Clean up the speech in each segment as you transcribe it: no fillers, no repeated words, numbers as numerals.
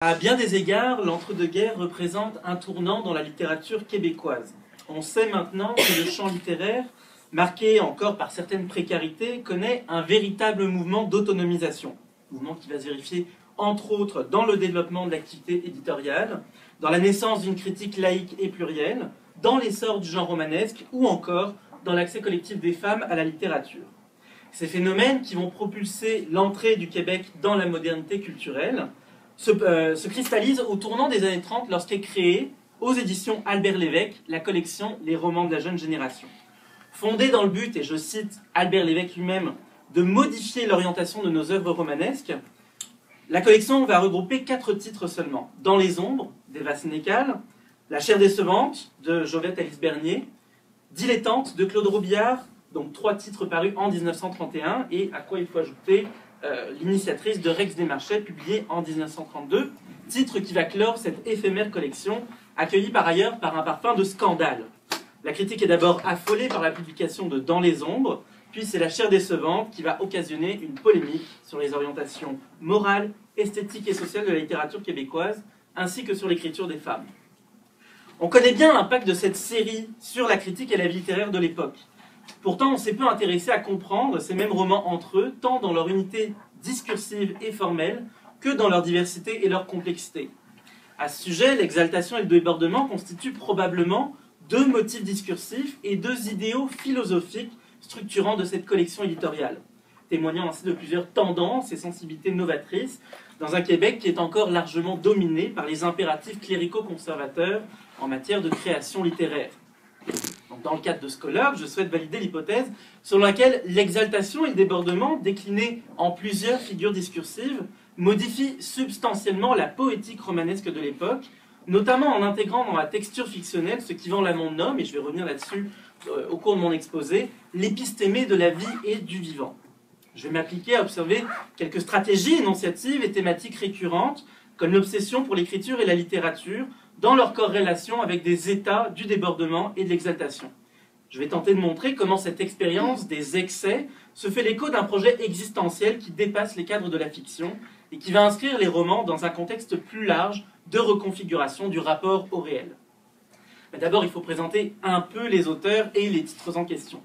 À bien des égards, l'entre-deux-guerres représente un tournant dans la littérature québécoise. On sait maintenant que le champ littéraire, marqué encore par certaines précarités, connaît un véritable mouvement d'autonomisation. Mouvement qui va se vérifier entre autres dans le développement de l'activité éditoriale, dans la naissance d'une critique laïque et plurielle, dans l'essor du genre romanesque ou encore dans l'accès collectif des femmes à la littérature. Ces phénomènes qui vont propulser l'entrée du Québec dans la modernité culturelle se cristallise au tournant des années 30 lorsqu'est créée, aux éditions Albert Lévesque, la collection Les romans de la jeune génération. Fondée dans le but, et je cite Albert Lévesque lui-même, de modifier l'orientation de nos œuvres romanesques, la collection va regrouper 4 titres seulement. Dans les ombres, d'Eva Sénécal, La chair décevante, de Jovette Alice Bernier, Dilettante, de Claude Robillard, donc 3 titres parus en 1931, et à quoi il faut ajouter l'initiatrice de Rex Desmarchais, publié en 1932, titre qui va clore cette éphémère collection, accueillie par ailleurs par un parfum de scandale. La critique est d'abord affolée par la publication de Dans les ombres, puis c'est La chair décevante qui va occasionner une polémique sur les orientations morales, esthétiques et sociales de la littérature québécoise, ainsi que sur l'écriture des femmes. On connaît bien l'impact de cette série sur la critique et la vie littéraire de l'époque. Pourtant, on s'est peu intéressé à comprendre ces mêmes romans entre eux, tant dans leur unité discursive et formelle, que dans leur diversité et leur complexité. À ce sujet, l'exaltation et le débordement constituent probablement 2 motifs discursifs et 2 idéaux philosophiques structurants de cette collection éditoriale, témoignant ainsi de plusieurs tendances et sensibilités novatrices dans un Québec qui est encore largement dominé par les impératifs clérico-conservateurs en matière de création littéraire. Donc, dans le cadre de ce colloque, je souhaite valider l'hypothèse selon laquelle l'exaltation et le débordement, déclinés en plusieurs figures discursives, modifient substantiellement la poétique romanesque de l'époque, notamment en intégrant dans la texture fictionnelle ce qu'Yvan Lamond nomme, et je vais revenir là-dessus au cours de mon exposé, l'épistémé de la vie et du vivant. Je vais m'appliquer à observer quelques stratégies énonciatives et thématiques récurrentes, comme l'obsession pour l'écriture et la littérature, dans leur corrélation avec des états du débordement et de l'exaltation. Je vais tenter de montrer comment cette expérience des excès se fait l'écho d'un projet existentiel qui dépasse les cadres de la fiction et qui va inscrire les romans dans un contexte plus large de reconfiguration du rapport au réel. Mais d'abord, il faut présenter un peu les auteurs et les titres en question.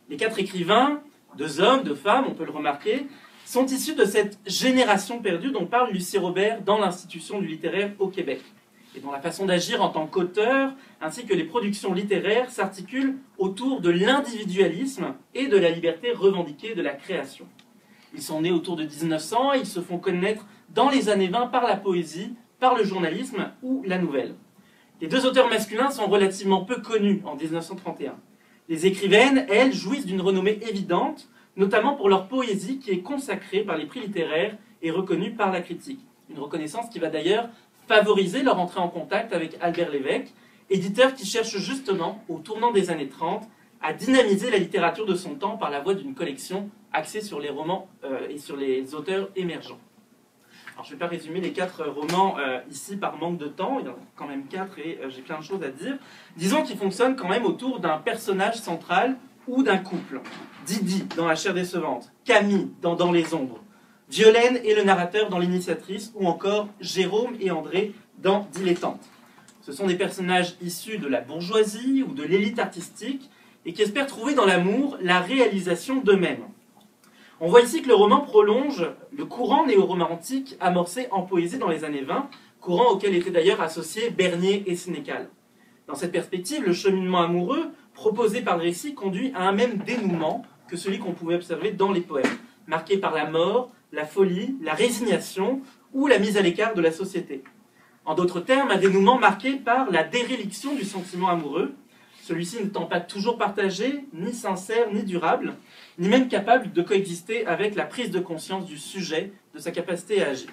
Les 4 écrivains, 2 hommes, 2 femmes, on peut le remarquer, sont issus de cette génération perdue dont parle Lucie Robert dans l'institution du littéraire au Québec, et dont la façon d'agir en tant qu'auteur, ainsi que les productions littéraires, s'articulent autour de l'individualisme et de la liberté revendiquée de la création. Ils sont nés autour de 1900 et ils se font connaître dans les années 20 par la poésie, par le journalisme ou la nouvelle. Les 2 auteurs masculins sont relativement peu connus en 1931. Les écrivaines, elles, jouissent d'une renommée évidente, notamment pour leur poésie qui est consacrée par les prix littéraires et reconnue par la critique. Une reconnaissance qui va d'ailleurs favoriser leur entrée en contact avec Albert Lévesque, éditeur qui cherche justement, au tournant des années 30, à dynamiser la littérature de son temps par la voie d'une collection axée sur les romans et sur les auteurs émergents. Alors, je ne vais pas résumer les 4 romans ici par manque de temps, il y en a quand même 4 et j'ai plein de choses à dire. Disons qu'ils fonctionnent quand même autour d'un personnage central ou d'un couple. Didi dans La chair décevante, Camille dans les ombres, Violaine et le narrateur dans L'initiatrice, ou encore Jérôme et André dans Dilettante. Ce sont des personnages issus de la bourgeoisie ou de l'élite artistique et qui espèrent trouver dans l'amour la réalisation d'eux-mêmes. On voit ici que le roman prolonge le courant néo-romantique amorcé en poésie dans les années 20, courant auquel étaient d'ailleurs associés Bernier et Sénécal. Dans cette perspective, le cheminement amoureux proposé par le récit conduit à un même dénouement que celui qu'on pouvait observer dans les poèmes, marqué par la mort, la folie, la résignation ou la mise à l'écart de la société. En d'autres termes, un dénouement marqué par la déréliction du sentiment amoureux, celui-ci n'étant pas toujours partagé, ni sincère, ni durable, ni même capable de coexister avec la prise de conscience du sujet, de sa capacité à agir.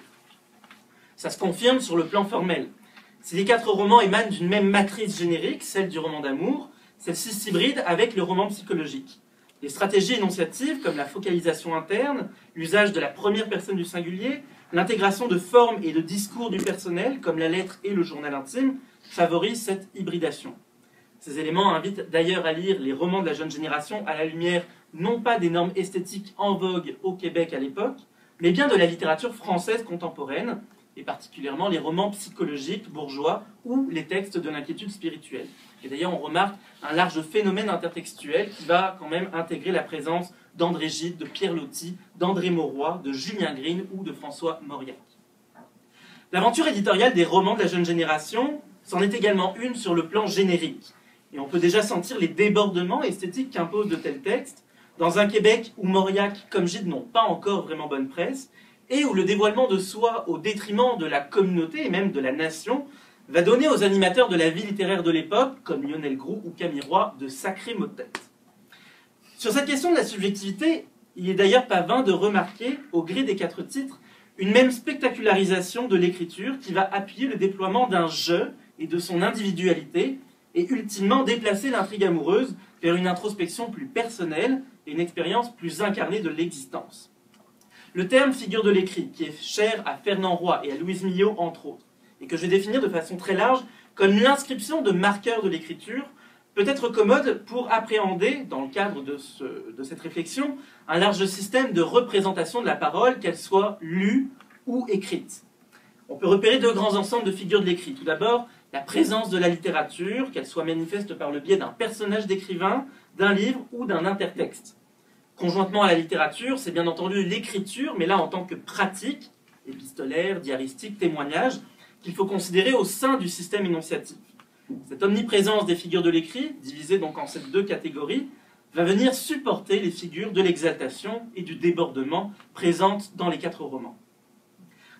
Ça se confirme sur le plan formel. Si les 4 romans émanent d'une même matrice générique, celle du roman d'amour, celle-ci s'hybride avec le roman psychologique. Les stratégies énonciatives, comme la focalisation interne, l'usage de la première personne du singulier, l'intégration de formes et de discours du personnel, comme la lettre et le journal intime, favorisent cette hybridation. Ces éléments invitent d'ailleurs à lire les romans de la jeune génération à la lumière non pas des normes esthétiques en vogue au Québec à l'époque, mais bien de la littérature française contemporaine, et particulièrement les romans psychologiques bourgeois ou les textes de l'inquiétude spirituelle. Et d'ailleurs, on remarque un large phénomène intertextuel qui va quand même intégrer la présence d'André Gide, de Pierre Loti, d'André Mauroy, de Julien Green ou de François Mauriac. L'aventure éditoriale des romans de la jeune génération, c'en est également une sur le plan générique. Et on peut déjà sentir les débordements esthétiques qu'imposent de tels textes, dans un Québec où Mauriac comme Gide n'ont pas encore vraiment bonne presse, et où le dévoilement de soi au détriment de la communauté et même de la nation va donner aux animateurs de la vie littéraire de l'époque, comme Lionel Groulx ou Camille Roy, de sacrés mots de tête. Sur cette question de la subjectivité, il n'est d'ailleurs pas vain de remarquer, au gré des 4 titres, une même spectacularisation de l'écriture qui va appuyer le déploiement d'un jeu et de son individualité, et ultimement déplacer l'intrigue amoureuse vers une introspection plus personnelle et une expérience plus incarnée de l'existence. Le terme figure de l'écrit, qui est cher à Fernand Roy et à Louise Millot, entre autres, et que je vais définir de façon très large comme l'inscription de marqueurs de l'écriture, peut être commode pour appréhender, dans le cadre de cette réflexion, un large système de représentation de la parole, qu'elle soit lue ou écrite. On peut repérer 2 grands ensembles de figures de l'écrit. Tout d'abord, la présence de la littérature, qu'elle soit manifeste par le biais d'un personnage d'écrivain, d'un livre ou d'un intertexte. Conjointement à la littérature, c'est bien entendu l'écriture, mais là en tant que pratique, épistolaire, diaristique, témoignage, qu'il faut considérer au sein du système énonciatif. Cette omniprésence des figures de l'écrit, divisée donc en ces 2 catégories, va venir supporter les figures de l'exaltation et du débordement présentes dans les 4 romans.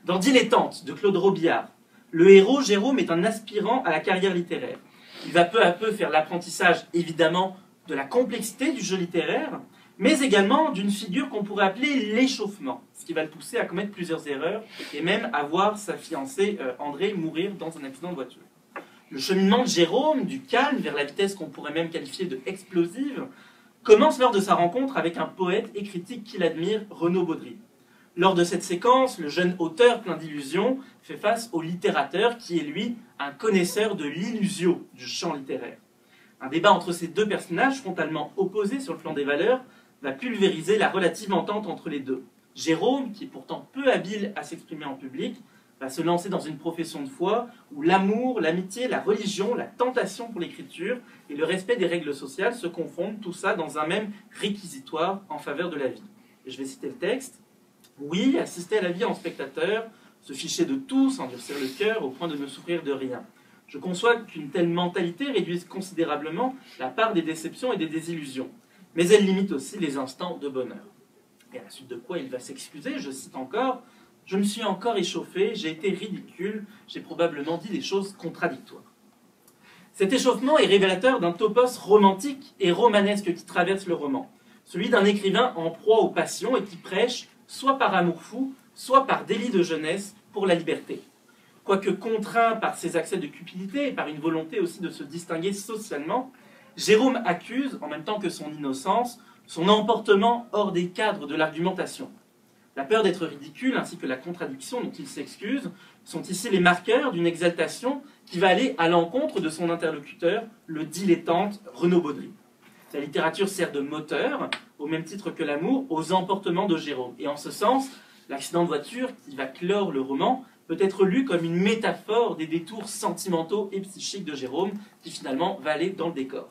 Dans Dilettante de Claude Robillard, le héros Jérôme est un aspirant à la carrière littéraire. Il va peu à peu faire l'apprentissage, évidemment, de la complexité du jeu littéraire, mais également d'une figure qu'on pourrait appeler l'échauffement, ce qui va le pousser à commettre plusieurs erreurs et même à voir sa fiancée André mourir dans un accident de voiture. Le cheminement de Jérôme, du calme vers la vitesse qu'on pourrait même qualifier de explosive, commence lors de sa rencontre avec un poète et critique qu'il admire, Renaud Baudry. Lors de cette séquence, le jeune auteur plein d'illusions fait face au littérateur qui est, lui, un connaisseur de l'illusio du champ littéraire. Un débat entre ces 2 personnages, frontalement opposés sur le plan des valeurs, va pulvériser la relative entente entre les 2. Jérôme, qui est pourtant peu habile à s'exprimer en public, va se lancer dans une profession de foi où l'amour, l'amitié, la religion, la tentation pour l'écriture et le respect des règles sociales se confondent, tout ça dans un même réquisitoire en faveur de la vie. Et je vais citer le texte. Oui, assister à la vie en spectateur, se ficher de tout, s'endurcir le cœur au point de ne souffrir de rien. Je conçois qu'une telle mentalité réduise considérablement la part des déceptions et des désillusions, mais elle limite aussi les instants de bonheur. Et à la suite de quoi il va s'excuser, je cite encore, « Je me suis encore échauffé, j'ai été ridicule, j'ai probablement dit des choses contradictoires. » Cet échauffement est révélateur d'un topos romantique et romanesque qui traverse le roman, celui d'un écrivain en proie aux passions et qui prêche, soit par amour fou, soit par délit de jeunesse, pour la liberté. Quoique contraint par ses accès de cupidité et par une volonté aussi de se distinguer socialement, Jérôme accuse, en même temps que son innocence, son emportement hors des cadres de l'argumentation. La peur d'être ridicule ainsi que la contradiction dont il s'excuse sont ici les marqueurs d'une exaltation qui va aller à l'encontre de son interlocuteur, le dilettante Renaud Baudry. La littérature sert de moteur, au même titre que l'amour, aux emportements de Jérôme. Et en ce sens, l'accident de voiture qui va clore le roman peut être lu comme une métaphore des détours sentimentaux et psychiques de Jérôme, qui finalement va aller dans le décor.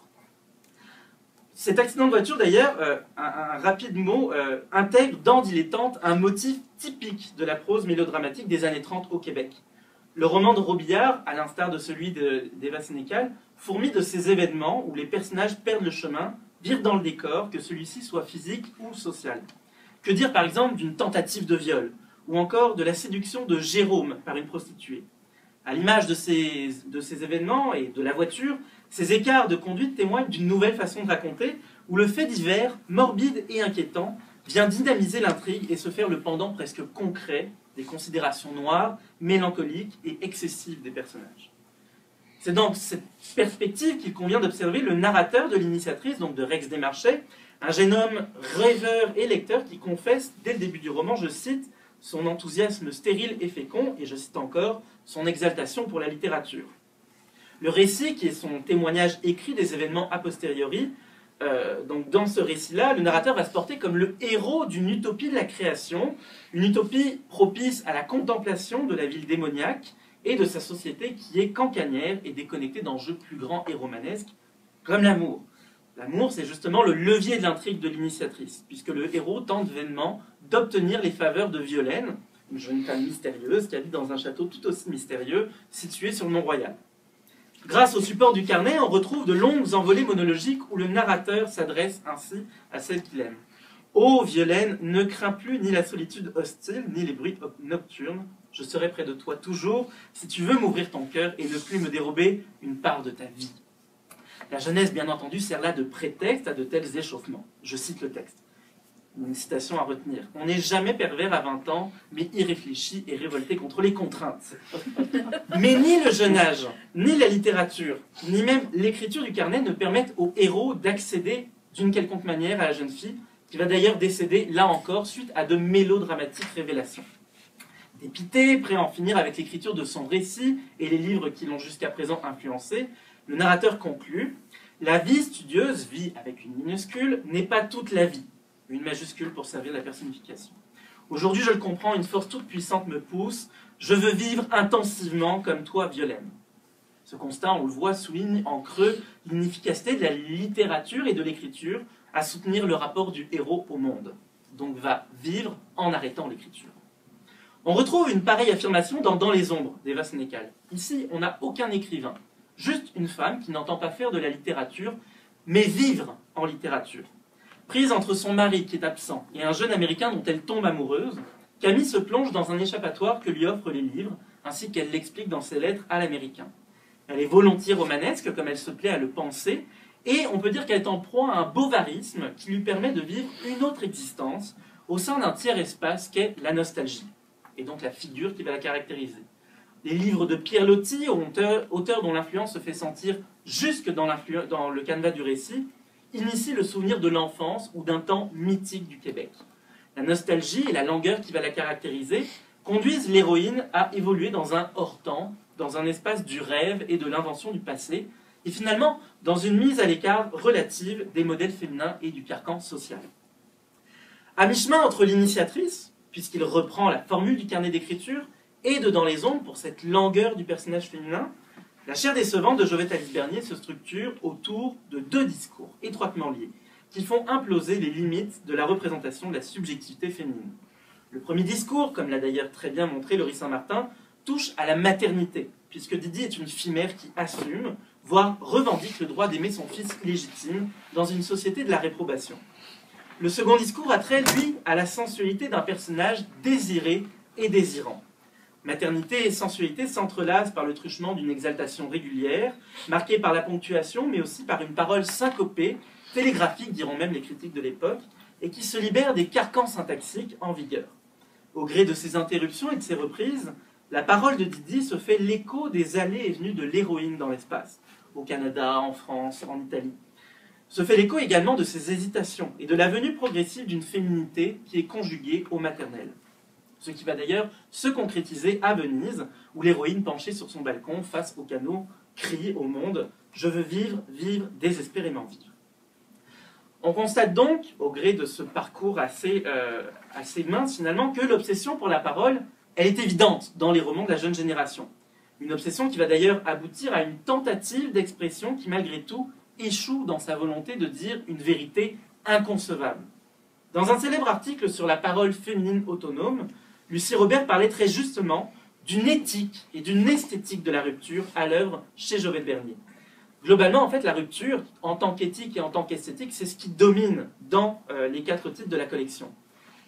Cet accident de voiture, d'ailleurs, un rapide mot, intègre dans Dilettante un motif typique de la prose mélodramatique des années 30 au Québec. Le roman de Robillard, à l'instar de celui d'Eva Sénécal, fourmille de ces événements où les personnages perdent le chemin, virent dans le décor, que celui-ci soit physique ou social. Que dire par exemple d'une tentative de viol, ou encore de la séduction de Jérôme par une prostituée. À l'image de ces événements et de la voiture, ces écarts de conduite témoignent d'une nouvelle façon de raconter, où le fait divers, morbide et inquiétant, vient dynamiser l'intrigue et se faire le pendant presque concret des considérations noires, mélancoliques et excessives des personnages. C'est dans cette perspective qu'il convient d'observer le narrateur de l'initiatrice, donc de Rex Desmarchais, un jeune homme rêveur et lecteur qui confesse, dès le début du roman, je cite, son enthousiasme stérile et fécond, et je cite encore, son exaltation pour la littérature. Le récit, qui est son témoignage écrit des événements a posteriori, donc dans ce récit-là, le narrateur va se porter comme le héros d'une utopie de la création, une utopie propice à la contemplation de la ville démoniaque et de sa société qui est cancanière et déconnectée d'enjeux plus grands et romanesques, comme l'amour. L'amour, c'est justement le levier de l'intrigue de l'initiatrice, puisque le héros tente vainement d'obtenir les faveurs de Violaine, une jeune femme mystérieuse qui habite dans un château tout aussi mystérieux, situé sur le Mont-Royal. Grâce au support du carnet, on retrouve de longues envolées monologiques où le narrateur s'adresse ainsi à celle qu'il aime. « Ô Violaine, ne crains plus ni la solitude hostile, ni les bruits nocturnes. Je serai près de toi toujours, si tu veux m'ouvrir ton cœur et ne plus me dérober une part de ta vie. » La jeunesse, bien entendu, sert là de prétexte à de tels échauffements. Je cite le texte. Une citation à retenir. « On n'est jamais pervers à 20 ans, mais irréfléchi et révolté contre les contraintes. » Mais ni le jeune âge, ni la littérature, ni même l'écriture du carnet ne permettent au héros d'accéder d'une quelconque manière à la jeune fille, qui va d'ailleurs décéder, là encore, suite à de mélodramatiques révélations. Dépité, prêt à en finir avec l'écriture de son récit et les livres qui l'ont jusqu'à présent influencé, le narrateur conclut « La vie studieuse, vie avec une minuscule, n'est pas toute la vie. » Une majuscule pour servir la personnification. Aujourd'hui, je le comprends, une force toute puissante me pousse. Je veux vivre intensivement comme toi, Violaine. Ce constat, on le voit, souligne en creux l'inefficacité de la littérature et de l'écriture à soutenir le rapport du héros au monde. Donc va vivre en arrêtant l'écriture. On retrouve une pareille affirmation dans les ombres d'Eva Sénécal. Ici, on n'a aucun écrivain, juste une femme qui n'entend pas faire de la littérature, mais vivre en littérature. Prise entre son mari qui est absent et un jeune américain dont elle tombe amoureuse, Camille se plonge dans un échappatoire que lui offrent les livres, ainsi qu'elle l'explique dans ses lettres à l'américain. Elle est volontiers romanesque, comme elle se plaît à le penser, et on peut dire qu'elle est en proie à un bovarisme qui lui permet de vivre une autre existence au sein d'un tiers espace qu'est la nostalgie, et donc la figure qui va la caractériser. Les livres de Pierre Loti, auteur dont l'influence se fait sentir jusque dans le canevas du récit, initie le souvenir de l'enfance ou d'un temps mythique du Québec. La nostalgie et la langueur qui va la caractériser conduisent l'héroïne à évoluer dans un hors-temps, dans un espace du rêve et de l'invention du passé, et finalement dans une mise à l'écart relative des modèles féminins et du carcan social. À mi-chemin entre l'initiatrice, puisqu'il reprend la formule du carnet d'écriture, et de Dans les ombres pour cette langueur du personnage féminin, La chair décevante de Jovette Alice Bernier se structure autour de deux discours étroitement liés, qui font imploser les limites de la représentation de la subjectivité féminine. Le premier discours, comme l'a d'ailleurs très bien montré Laurie Saint-Martin, touche à la maternité, puisque Didi est une fille mère qui assume, voire revendique le droit d'aimer son fils illégitime dans une société de la réprobation. Le second discours a trait, lui, à la sensualité d'un personnage désiré et désirant. Maternité et sensualité s'entrelacent par le truchement d'une exaltation régulière, marquée par la ponctuation, mais aussi par une parole syncopée, télégraphique, diront même les critiques de l'époque, et qui se libère des carcans syntaxiques en vigueur. Au gré de ses interruptions et de ses reprises, la parole de Didi se fait l'écho des allées et venues de l'héroïne dans l'espace, au Canada, en France, en Italie. Se fait l'écho également de ses hésitations et de la venue progressive d'une féminité qui est conjuguée au maternel. Ce qui va d'ailleurs se concrétiser à Venise, où l'héroïne penchée sur son balcon face au canot crie au monde « Je veux vivre, vivre, désespérément vivre ». On constate donc, au gré de ce parcours assez mince finalement, que l'obsession pour la parole, elle est évidente dans les romans de la jeune génération. Une obsession qui va d'ailleurs aboutir à une tentative d'expression qui malgré tout échoue dans sa volonté de dire une vérité inconcevable. Dans un célèbre article sur la parole féminine autonome, Lucie Robert parlait très justement d'une éthique et d'une esthétique de la rupture à l'œuvre chez Jovette Bernier. Globalement, en fait, la rupture, en tant qu'éthique et en tant qu'esthétique, c'est ce qui domine dans les 4 titres de la collection.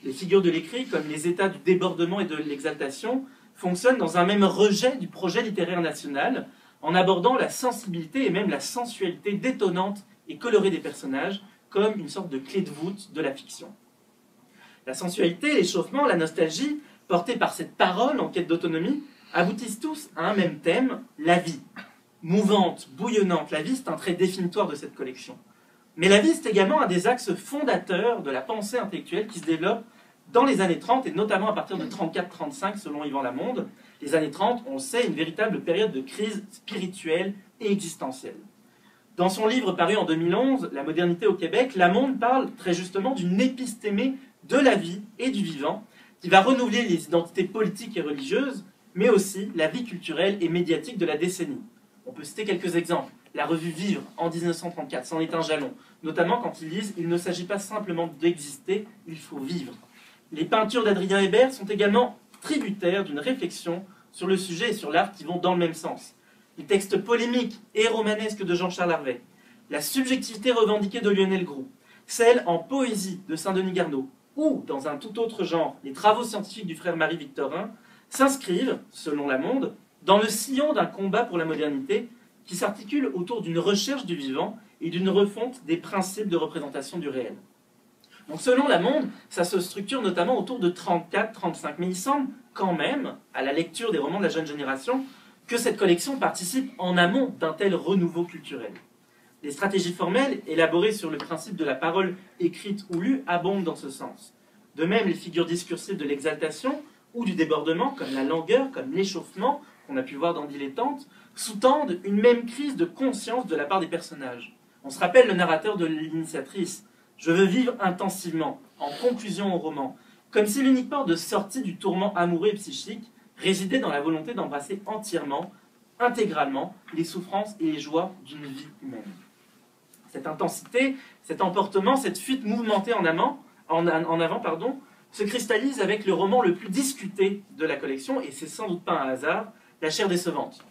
Les figures de l'écrit, comme les états du débordement et de l'exaltation, fonctionnent dans un même rejet du projet littéraire national, en abordant la sensibilité et même la sensualité détonnante et colorée des personnages comme une sorte de clé de voûte de la fiction. La sensualité, l'échauffement, la nostalgie, portés par cette parole en quête d'autonomie, aboutissent tous à un même thème, la vie. Mouvante, bouillonnante, la vie c'est un trait définitoire de cette collection. Mais la vie c'est également un des axes fondateurs de la pensée intellectuelle qui se développe dans les années 30 et notamment à partir de 34-35 selon Yvan Lamonde. Les années 30, on le sait, une véritable période de crise spirituelle et existentielle. Dans son livre paru en 2011, La modernité au Québec, Lamonde parle très justement d'une épistémée de la vie et du vivant qui va renouveler les identités politiques et religieuses, mais aussi la vie culturelle et médiatique de la décennie. On peut citer quelques exemples. La revue Vivre en 1934, c'en est un jalon, notamment quand ils disent « Il ne s'agit pas simplement d'exister, il faut vivre ». Les peintures d'Adrien Hébert sont également tributaires d'une réflexion sur le sujet et sur l'art qui vont dans le même sens. Les textes polémiques et romanesques de Jean-Charles Harvey, la subjectivité revendiquée de Lionel Groulx, celle en poésie de Saint-Denis Garneau, ou, dans un tout autre genre, les travaux scientifiques du frère Marie-Victorin, s'inscrivent, selon Lamonde, dans le sillon d'un combat pour la modernité qui s'articule autour d'une recherche du vivant et d'une refonte des principes de représentation du réel. Donc selon Lamonde, ça se structure notamment autour de 34-35, mais il semble quand même, à la lecture des romans de la jeune génération, que cette collection participe en amont d'un tel renouveau culturel. Les stratégies formelles, élaborées sur le principe de la parole écrite ou lue, abondent dans ce sens. De même, les figures discursives de l'exaltation ou du débordement, comme la langueur, comme l'échauffement, qu'on a pu voir dans Dilettante, sous-tendent une même crise de conscience de la part des personnages. On se rappelle le narrateur de l'initiatrice. « Je veux vivre intensivement », en conclusion au roman, comme si l'unique porte de sortie du tourment amoureux et psychique résidait dans la volonté d'embrasser entièrement, intégralement, les souffrances et les joies d'une vie humaine. Cette intensité, cet emportement, cette fuite mouvementée en avant, se cristallise avec le roman le plus discuté de la collection, et c'est sans doute pas un hasard, La chair décevante.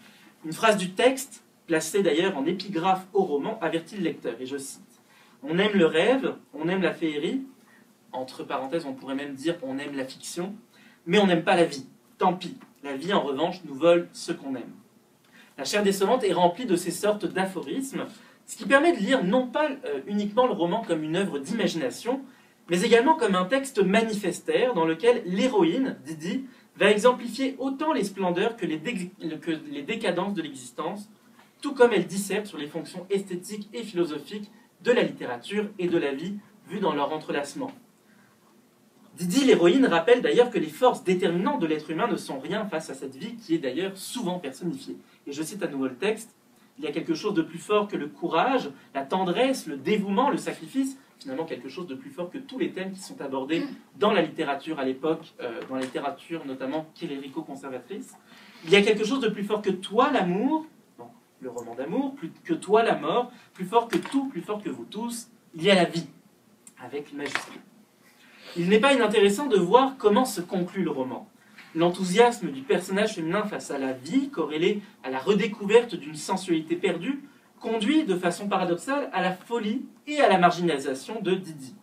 Une phrase du texte, placée d'ailleurs en épigraphe au roman, avertit le lecteur, et je cite « On aime le rêve, on aime la féerie, entre parenthèses on pourrait même dire on aime la fiction, mais on n'aime pas la vie. Tant pis, la vie en revanche nous vole ce qu'on aime. » La chair décevante est remplie de ces sortes d'aphorismes, ce qui permet de lire non pas uniquement le roman comme une œuvre d'imagination, mais également comme un texte manifestaire dans lequel l'héroïne, Didi, va exemplifier autant les splendeurs que les décadences de l'existence, tout comme elle disserte sur les fonctions esthétiques et philosophiques de la littérature et de la vie, vues dans leur entrelacement. Didi, l'héroïne, rappelle d'ailleurs que les forces déterminantes de l'être humain ne sont rien face à cette vie qui est d'ailleurs souvent personnifiée. Et je cite à nouveau le texte, « Il y a quelque chose de plus fort que le courage, la tendresse, le dévouement, le sacrifice, finalement quelque chose de plus fort que tous les thèmes qui sont abordés dans la littérature à l'époque, dans la littérature notamment clérico-conservatrice. Il y a quelque chose de plus fort que toi, l'amour, le roman d'amour, plus que toi, la mort, plus fort que tout, plus fort que vous tous, il y a la vie, avec une majuscule. » Il n'est pas inintéressant de voir comment se conclut le roman. L'enthousiasme du personnage féminin face à la vie, corrélé à la redécouverte d'une sensualité perdue, conduit de façon paradoxale à la folie et à la marginalisation de Didi.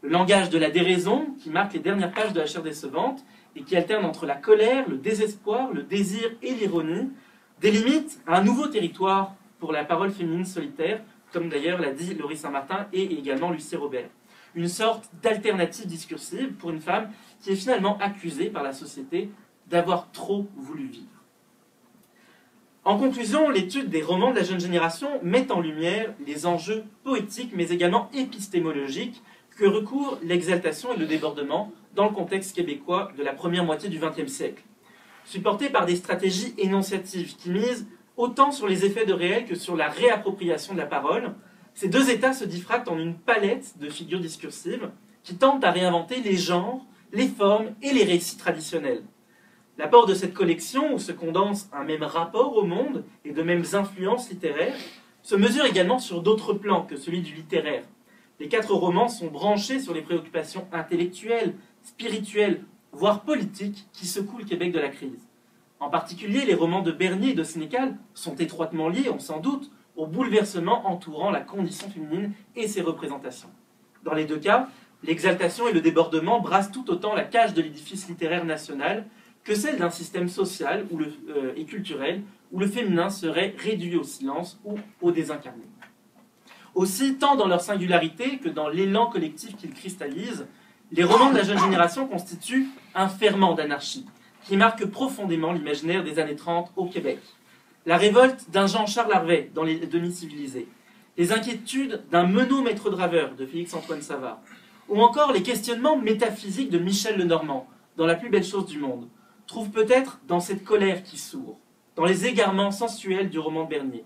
Le langage de la déraison, qui marque les dernières pages de La chair décevante, et qui alterne entre la colère, le désespoir, le désir et l'ironie, délimite un nouveau territoire pour la parole féminine solitaire, comme d'ailleurs l'a dit Laurie Saint-Martin et également Lucie Robert. Une sorte d'alternative discursive pour une femme qui est finalement accusée par la société d'avoir trop voulu vivre. En conclusion, l'étude des romans de la jeune génération met en lumière les enjeux poétiques mais également épistémologiques que recourent l'exaltation et le débordement dans le contexte québécois de la première moitié du XXe siècle. Supportés par des stratégies énonciatives qui misent autant sur les effets de réel que sur la réappropriation de la parole, ces deux états se diffractent en une palette de figures discursives qui tentent à réinventer les genres, les formes et les récits traditionnels. L'apport de cette collection, où se condense un même rapport au monde et de mêmes influences littéraires, se mesure également sur d'autres plans que celui du littéraire. Les 4 romans sont branchés sur les préoccupations intellectuelles, spirituelles, voire politiques qui secouent le Québec de la crise. En particulier, les romans de Bernier et de Sénécal sont étroitement liés, on s'en doute, au bouleversement entourant la condition féminine et ses représentations. Dans les deux cas, l'exaltation et le débordement brassent tout autant la cage de l'édifice littéraire national que celle d'un système social et culturel où le féminin serait réduit au silence ou au désincarné. Aussi, tant dans leur singularité que dans l'élan collectif qu'ils cristallisent, les romans de la jeune génération constituent un ferment d'anarchie qui marque profondément l'imaginaire des années 30 au Québec. La révolte d'un Jean-Charles Harvey dans Les Demi-civilisés, les inquiétudes d'un Menot maître draveur de Félix-Antoine Savard, ou encore les questionnements métaphysiques de Michel Lenormand dans La plus belle chose du monde, trouvent peut-être dans cette colère qui sourd, dans les égarements sensuels du roman de Bernier,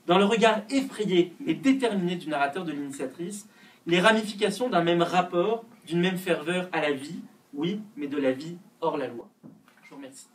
dans le regard effrayé mais déterminé du narrateur, de l'initiatrice, les ramifications d'un même rapport, d'une même ferveur à la vie, oui, mais de la vie hors la loi. Je vous remercie.